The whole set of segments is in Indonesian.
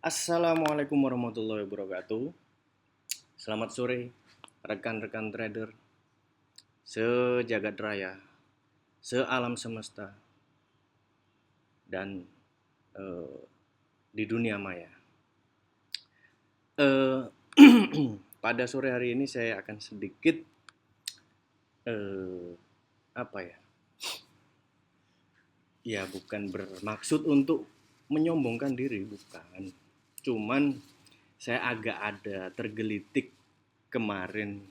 Assalamualaikum warahmatullahi wabarakatuh. Selamat sore, rekan-rekan trader sejagat raya, sealam semesta, dan eh, di dunia maya. Eh, pada sore hari ini saya akan sedikit eh, apa ya? Ya bukan bermaksud untuk menyombongkan diri, bukan. Cuman saya agak ada tergelitik kemarin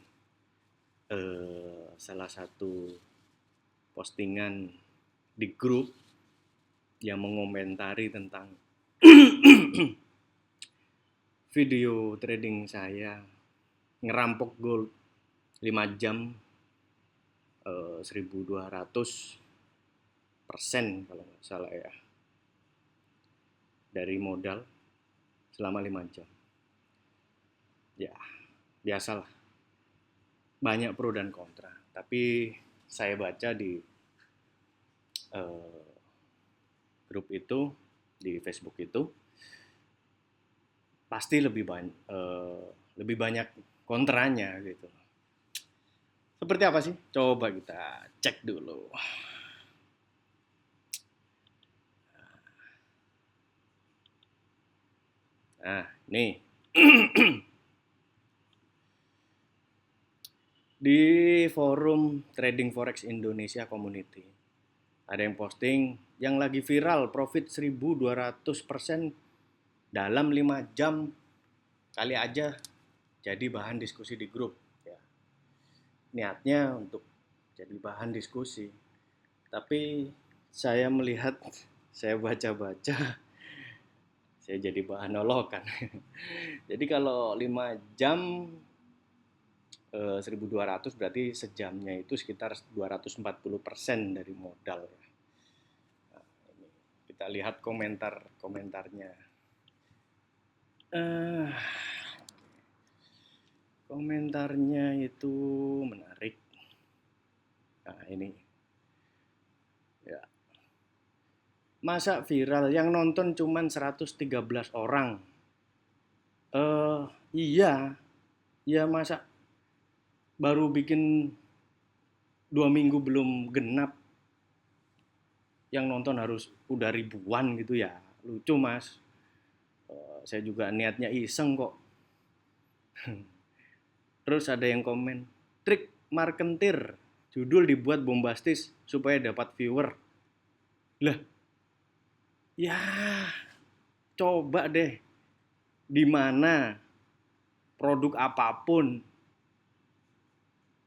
salah satu postingan di grup yang mengomentari tentang video trading saya ngerampok gold 5 jam 1200% kalau nggak salah ya, dari modal selama 5 jam. Ya, biasalah. Banyak pro dan kontra. Tapi saya baca di eh, grup itu, di Facebook itu, pasti lebih banyak kontranya gitu. Seperti apa sih? Coba kita cek dulu. Nah, nih. Di forum Trading Forex Indonesia Community ada yang posting yang lagi viral profit 1200% dalam 5 jam, kali aja jadi bahan diskusi di grup ya. Niatnya untuk jadi bahan diskusi, tapi saya melihat, saya baca-baca, saya jadi bahan olokan. Jadi kalau 5 jam 1.200 berarti sejamnya itu sekitar 240% dari modal ya. Nah, ini kita lihat komentarnya. Eh, Komentarnya itu menarik. Nah, ini ya. Masa viral yang nonton cuman 113 orang? Eh, iya, ya masa baru bikin 2 minggu belum genap yang nonton harus udah ribuan gitu ya. Lucu mas. Saya juga niatnya iseng kok. Terus ada yang komen, trik marketer, judul dibuat bombastis supaya dapat viewer. Lah, ya coba deh, di mana produk apapun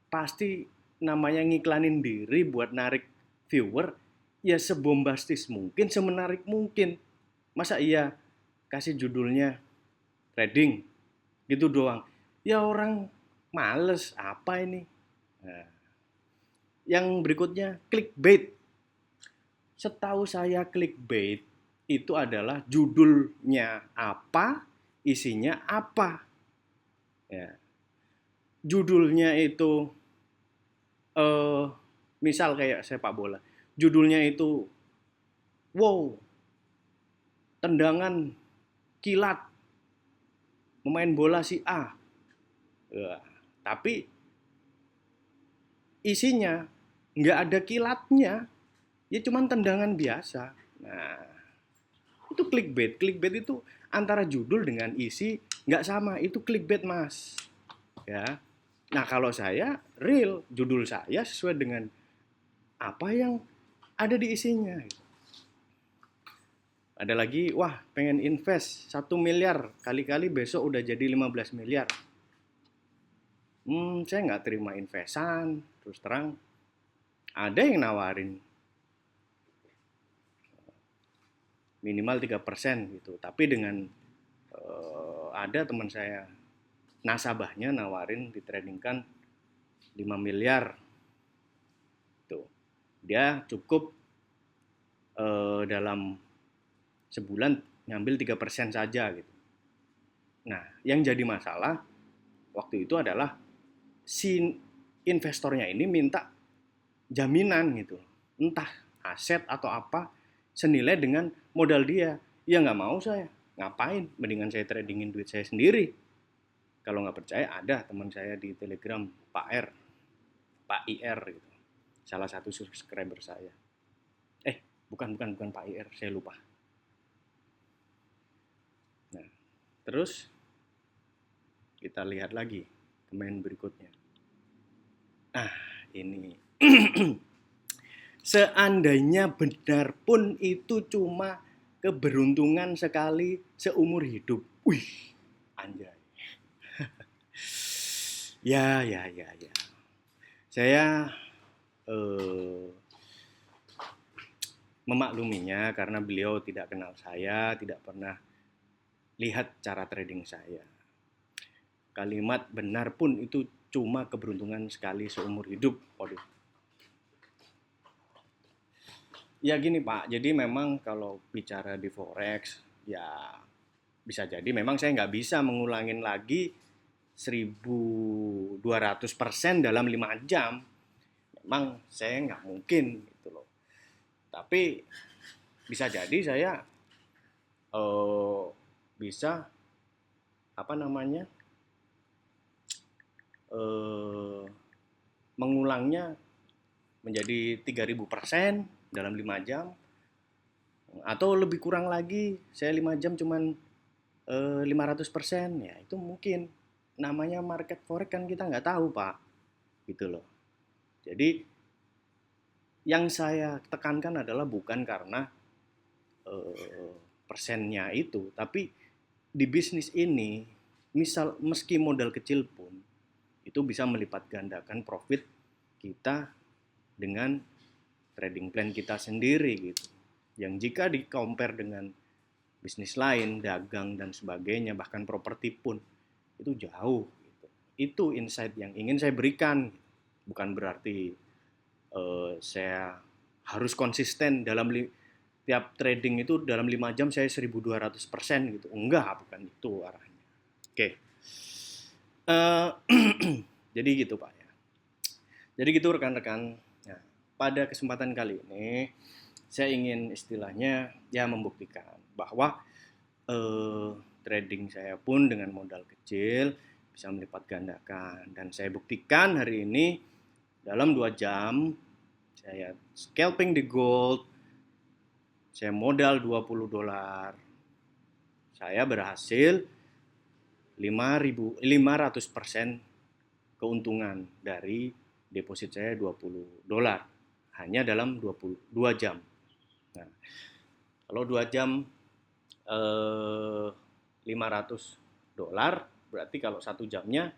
pasti namanya ngiklanin diri buat narik viewer, ya sebombastis mungkin, semenarik mungkin. Masa iya kasih judulnya trading gitu doang? Ya orang males apa ini. Nah, yang berikutnya clickbait. Setahu saya clickbait itu adalah judulnya apa, isinya apa. Ya. Judulnya itu eh misal kayak sepak bola. Judulnya itu wow, tendangan kilat pemain bola si A. Ya. Tapi isinya nggak ada kilatnya, ya cuman tendangan biasa. Nah, itu clickbait. Clickbait itu antara judul dengan isi nggak sama, itu clickbait mas. Ya, nah kalau saya real, judul saya sesuai dengan apa yang ada di isinya. Ada lagi, wah pengen invest 1 miliar, kali-kali besok udah jadi 15 miliar. Saya nggak terima investan, terus terang. Ada yang nawarin minimal 3% gitu. Tapi dengan ada teman saya, nasabahnya nawarin ditradingkan 5 miliar. Tuh. Dia cukup dalam sebulan ngambil 3% saja gitu. Nah, yang jadi masalah waktu itu adalah si investornya ini minta jaminan gitu. Entah aset atau apa senilai dengan modal dia. Ya nggak mau saya. Ngapain? Mendingan saya tradingin duit saya sendiri. Kalau nggak percaya, ada teman saya di Telegram, Pak R, Pak IR gitu. Salah satu subscriber saya. Bukan Pak IR, saya lupa. Nah, terus kita lihat lagi komen berikutnya. Ini. Seandainya benar pun itu cuma keberuntungan sekali seumur hidup. Wih, anjay. Ya. Saya memakluminya karena beliau tidak kenal saya, tidak pernah lihat cara trading saya. Kalimat benar pun itu cuma keberuntungan sekali seumur hidup. Waduh. Ya gini Pak, jadi memang kalau bicara di Forex, ya bisa jadi memang saya nggak bisa mengulangin lagi 1.200% dalam 5 jam. Memang saya nggak mungkin gitu loh. Tapi bisa jadi saya bisa mengulangnya menjadi 3.000% dalam 5 jam, atau lebih kurang lagi saya 5 jam cuman 500%, ya itu mungkin. Namanya market forex kan kita nggak tahu Pak, gitu loh. Jadi yang saya tekankan adalah bukan karena persennya itu, tapi di bisnis ini misal meski modal kecil pun itu bisa melipat gandakan profit kita dengan trading plan kita sendiri gitu. Yang jika di compare dengan bisnis lain, dagang dan sebagainya, bahkan properti pun itu jauh gitu. Itu insight yang ingin saya berikan. Bukan berarti saya harus konsisten dalam tiap trading itu dalam 5 jam saya 1.200% gitu. Enggak, bukan itu arahnya. Oke. Jadi gitu Pak ya. Jadi gitu rekan-rekan. Nah, pada kesempatan kali ini saya ingin istilahnya ya membuktikan bahwa trading saya pun dengan modal kecil bisa melipat gandakan, dan saya buktikan hari ini dalam 2 jam saya scalping di gold, saya modal $20, saya berhasil 500% keuntungan dari deposit saya $20 hanya dalam 2 jam. Nah, kalau 2 jam $500, berarti kalau 1 jamnya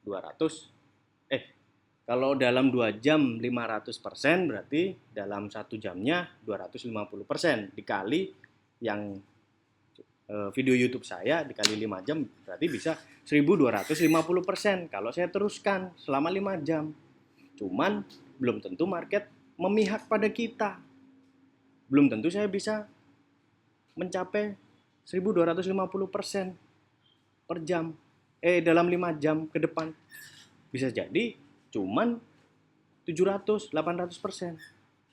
200. Kalau dalam 2 jam 500%, berarti dalam 1 jamnya 250%. Dikali yang video YouTube saya dikali 5 jam, berarti bisa 1.250%. Kalau saya teruskan selama 5 jam. Cuman belum tentu market memihak pada kita. Belum tentu saya bisa mencapai 1.250% per jam. Dalam 5 jam ke depan. Bisa jadi cuman 700-800%.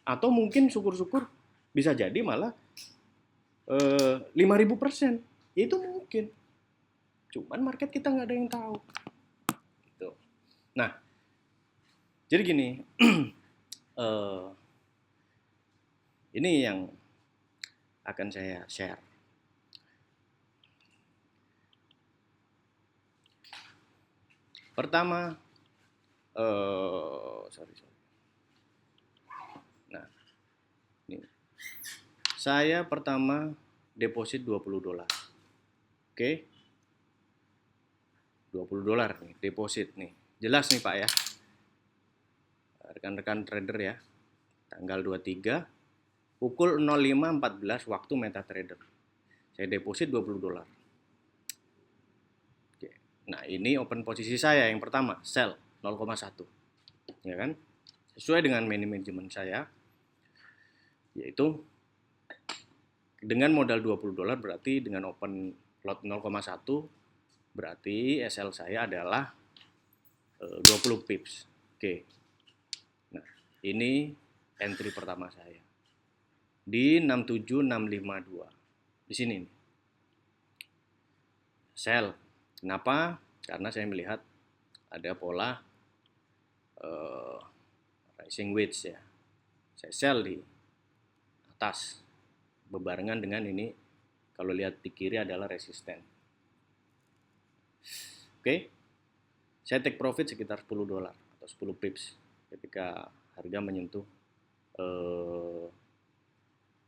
Atau mungkin syukur-syukur bisa jadi malah 5.000%. Itu mungkin. Cuman market kita nggak ada yang tahu. Gitu. Nah, jadi gini, ini yang akan saya share. Pertama, Nah, ini. Saya pertama deposit $20. Oke. $20 nih, deposit nih. Jelas nih Pak ya. Rekan-rekan trader ya. Tanggal 23 pukul 05.14 waktu MetaTrader. Saya deposit $20. Oke. Nah, ini open posisi saya yang pertama, sell 0,1. Ya kan? Sesuai dengan manajemen saya, yaitu dengan modal $20 berarti dengan open lot 0,1 berarti SL saya adalah 20 pips. Oke. Nah, ini entry pertama saya di 67652. Di sini nih. sell. Kenapa? Karena saya melihat ada pola rising wedge ya. Saya sell di atas bebarengan dengan ini, kalau lihat di kiri adalah resisten. Oke. Saya take profit sekitar $10 atau 10 pips ketika harga menyentuh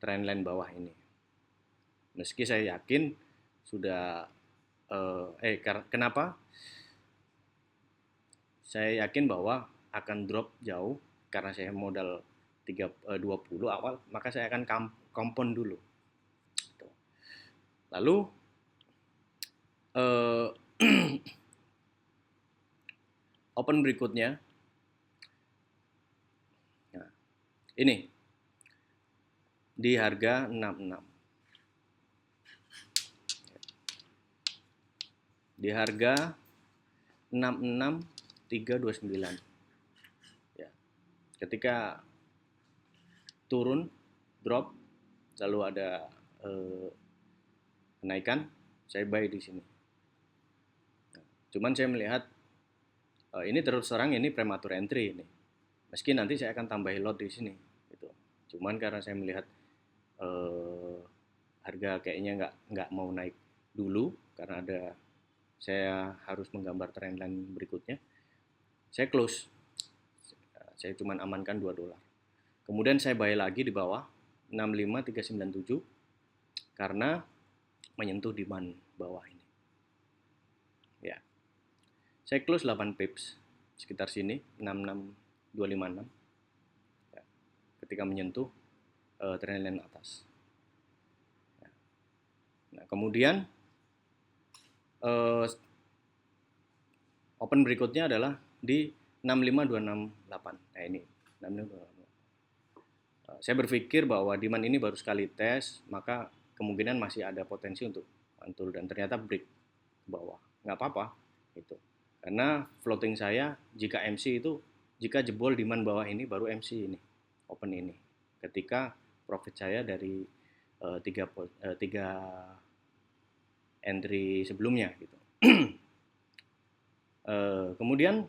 trendline bawah ini. Meski saya yakin sudah kenapa? Saya yakin bahwa akan drop jauh karena saya modal 20 awal, maka saya akan compound dulu. Lalu open berikutnya, nah, ini di harga 66. Di harga 66.329. Ya. Ketika turun, drop, lalu ada kenaikan, saya buy di sini. Nah, cuman saya melihat ini terus terang ini premature entry ini. Meski nanti saya akan tambahin lot di sini. Gitu. Cuman karena saya melihat harga kayaknya nggak mau naik dulu karena saya harus menggambar trendline berikutnya. Saya close. Saya cuma amankan $2. Kemudian saya buy lagi di bawah 65397 karena menyentuh demand bawah ini. Ya. Saya close 8 pips sekitar sini 66256. Ya. Ketika menyentuh trendline atas. Ya. Nah, kemudian open berikutnya adalah di 65268. Nah, ini 65268. Saya berpikir bahwa demand ini baru sekali tes, maka kemungkinan masih ada potensi untuk mantul dan ternyata break ke bawah. Nggak apa-apa itu. Karena floating saya jika jebol demand bawah ini baru MC ini, open ini. Ketika profit saya dari tiga entry sebelumnya gitu. Kemudian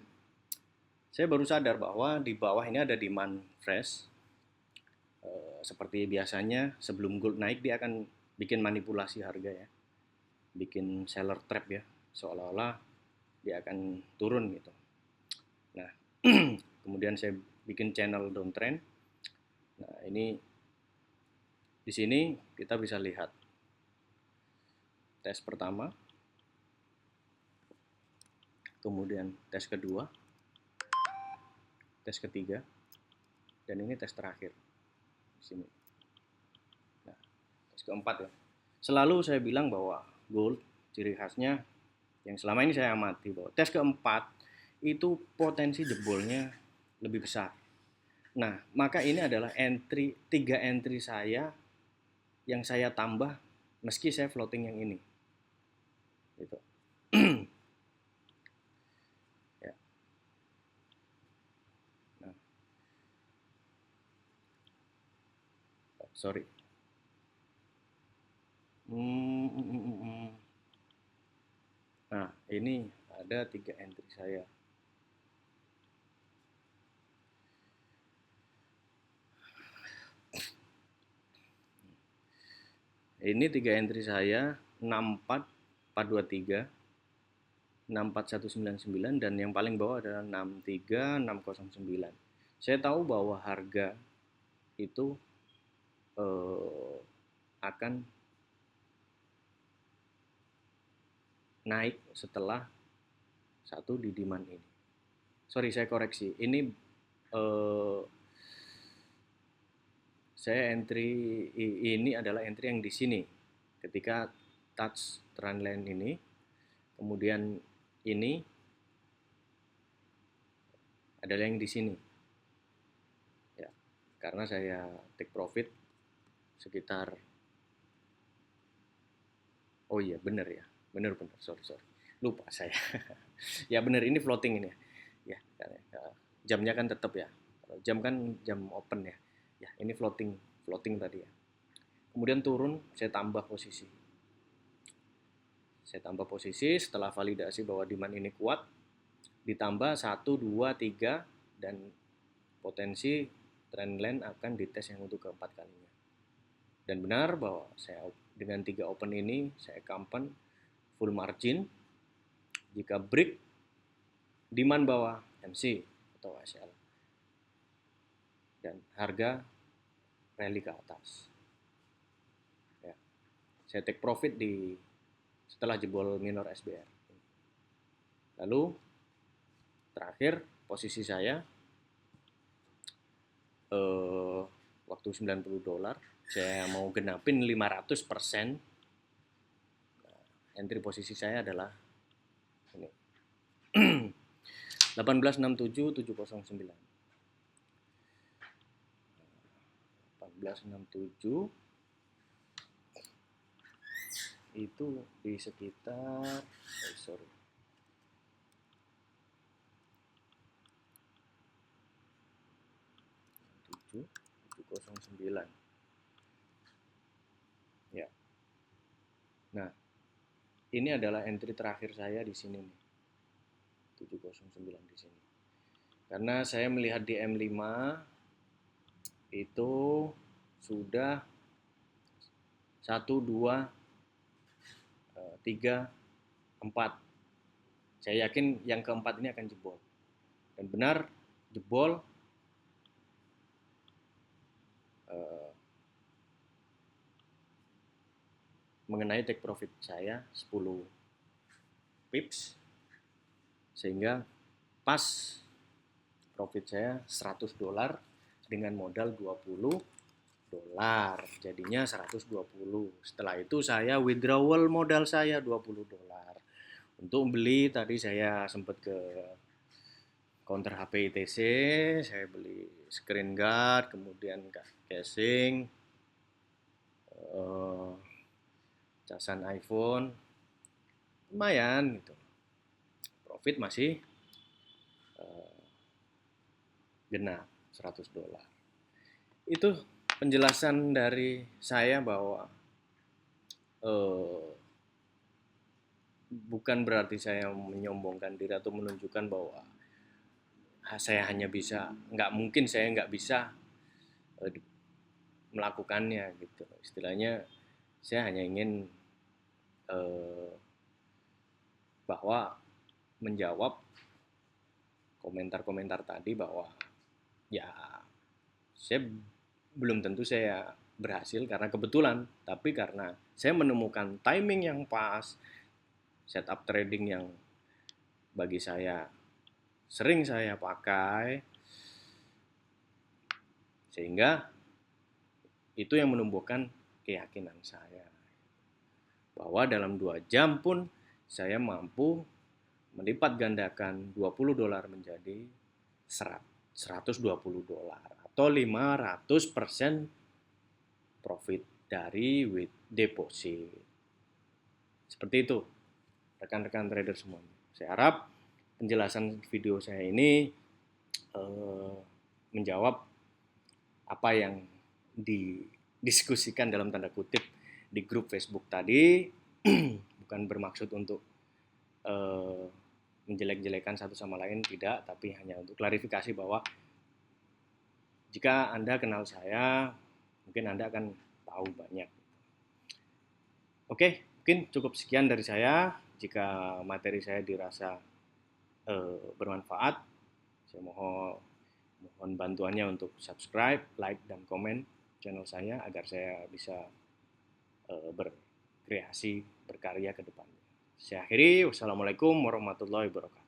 saya baru sadar bahwa di bawah ini ada demand fresh. Seperti biasanya sebelum gold naik dia akan bikin manipulasi harga ya, bikin seller trap ya, seolah-olah dia akan turun gitu. Nah, kemudian saya bikin channel downtrend. Nah, ini di sini kita bisa lihat tes pertama, kemudian tes kedua, tes ketiga, dan ini tes terakhir di sini. Nah, tes keempat ya. Selalu saya bilang bahwa gold ciri khasnya yang selama ini saya amati bahwa tes keempat itu potensi jebolnya lebih besar. Nah, maka ini adalah tiga entry saya yang saya tambah meski saya floating yang ini. Gitu. Ya. Nah. Sorry. Nah, ini ada 3 entry saya. Ini 3 entry saya, 64423, 64199 dan yang paling bawah adalah 63609. Saya tahu bahwa harga itu akan naik setelah satu di demand ini. Sorry, saya koreksi. Ini saya entry ini adalah entry yang di sini. Ketika touch trendline ini, kemudian ini adalah yang di sini. Ya, karena saya take profit sekitar, oh iya benar ya, benar, sorry, lupa saya. Ya benar, ini floating ini ya, jamnya kan tetap ya, jam kan jam open ya, ya ini floating tadi ya. Kemudian turun, saya tambah posisi, Saya tambah posisi setelah validasi bahwa demand ini kuat, ditambah 1, 2, 3, dan potensi trendline akan dites yang untuk keempat kalinya. Dan benar bahwa saya dengan 3 open ini saya kampen full margin. Jika break demand bawah MC atau SL dan harga rally ke atas. Ya. Saya take profit setelah jebol minor SBR. Lalu terakhir posisi saya waktu $90 saya mau genapin 500%. Entry posisi saya adalah ini 1867.709. 1867 itu di sekitar 709. Ya. Nah, ini adalah entry terakhir saya di sini nih. 709 di sini. Karena saya melihat di M5 itu sudah 1, 2, 3, 4. Saya yakin yang keempat ini akan jebol. Dan benar jebol mengenai take profit saya 10 pips, sehingga pas profit saya $100 dengan modal $20, jadinya 120. Setelah itu saya withdrawal modal saya $20. Untuk beli tadi saya sempat ke counter HP ITC, saya beli screen guard, kemudian casing, casan iPhone, lumayan gitu. Profit masih genap $100. Itu penjelasan dari saya bahwa bukan berarti saya menyombongkan diri atau menunjukkan bahwa saya hanya bisa, nggak mungkin saya nggak bisa melakukannya gitu. Istilahnya saya hanya ingin bahwa menjawab komentar-komentar tadi bahwa ya saya belum tentu saya berhasil karena kebetulan, tapi karena saya menemukan timing yang pas, setup trading yang bagi saya sering saya pakai, sehingga itu yang menumbuhkan keyakinan saya bahwa dalam 2 jam pun saya mampu melipat gandakan $20 menjadi $120 atau 500% profit dari deposit. Seperti itu rekan-rekan trader semuanya. Saya harap penjelasan video saya ini menjawab apa yang didiskusikan dalam tanda kutip di grup Facebook tadi. Bukan bermaksud untuk menjelek-jelekan satu sama lain, tidak, tapi hanya untuk klarifikasi bahwa jika Anda kenal saya, mungkin Anda akan tahu banyak. Oke, mungkin cukup sekian dari saya. Jika materi saya dirasa bermanfaat, saya mohon bantuannya untuk subscribe, like, dan komen channel saya agar saya bisa berkreasi, berkarya ke depannya. Saya akhiri, wassalamualaikum warahmatullahi wabarakatuh.